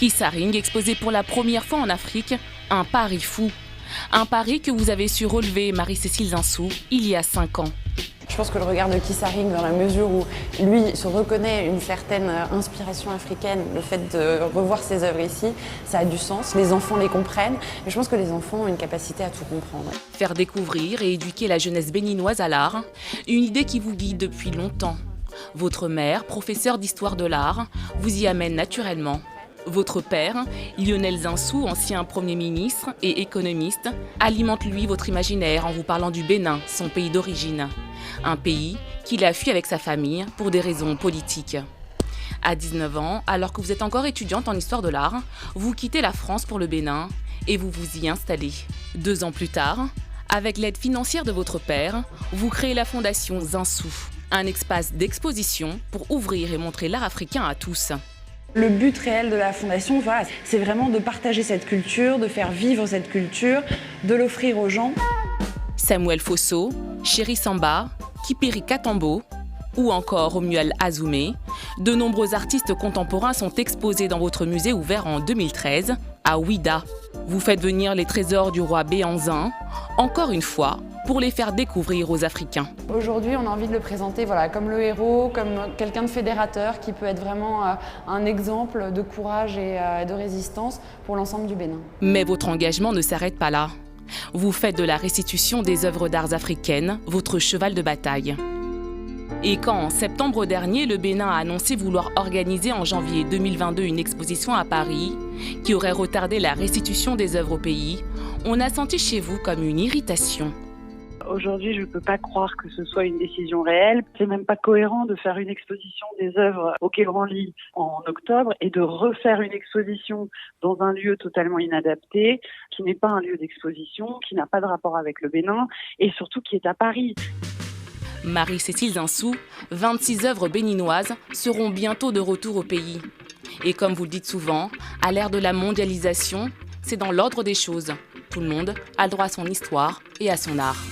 Kissaring exposé pour la première fois en Afrique, un pari fou. Un pari que vous avez su relever, Marie-Cécile Zinsou, il y a 5 ans. Je pense que le regard de Kissaring, dans la mesure où lui se reconnaît une certaine inspiration africaine, le fait de revoir ses œuvres ici, ça a du sens. Les enfants les comprennent, mais je pense que les enfants ont une capacité à tout comprendre. Faire découvrir et éduquer la jeunesse béninoise à l'art, une idée qui vous guide depuis longtemps. Votre mère, professeure d'histoire de l'art, vous y amène naturellement. Votre père, Lionel Zinsou, ancien Premier ministre et économiste, alimente lui votre imaginaire en vous parlant du Bénin, son pays d'origine. Un pays qu'il a fui avec sa famille pour des raisons politiques. À 19 ans, alors que vous êtes encore étudiante en histoire de l'art, vous quittez la France pour le Bénin et vous vous y installez. 2 ans plus tard, avec l'aide financière de votre père, vous créez la fondation Zinsou, un espace d'exposition pour ouvrir et montrer l'art africain à tous. Le but réel de la fondation, c'est vraiment de partager cette culture, de faire vivre cette culture, de l'offrir aux gens. Samuel Fosso, Chéri Samba, Kipiri Katambo ou encore Romuald Azoumé, de nombreux artistes contemporains sont exposés dans votre musée ouvert en 2013 à Ouidah. Vous faites venir les trésors du roi Béhanzin, encore une fois, pour les faire découvrir aux Africains. Aujourd'hui, on a envie de le présenter comme le héros, comme quelqu'un de fédérateur qui peut être vraiment un exemple de courage et de résistance pour l'ensemble du Bénin. Mais votre engagement ne s'arrête pas là. Vous faites de la restitution des œuvres d'art africaines votre cheval de bataille. Et quand, en septembre dernier, le Bénin a annoncé vouloir organiser en janvier 2022 une exposition à Paris, qui aurait retardé la restitution des œuvres au pays, on a senti chez vous comme une irritation. Aujourd'hui, je ne peux pas croire que ce soit une décision réelle. C'est même pas cohérent de faire une exposition des œuvres au Quai Branly en octobre et de refaire une exposition dans un lieu totalement inadapté, qui n'est pas un lieu d'exposition, qui n'a pas de rapport avec le Bénin et surtout qui est à Paris. Marie-Cécile Zinsou, 26 œuvres béninoises seront bientôt de retour au pays. Et comme vous le dites souvent, à l'ère de la mondialisation, c'est dans l'ordre des choses. Tout le monde a le droit à son histoire et à son art.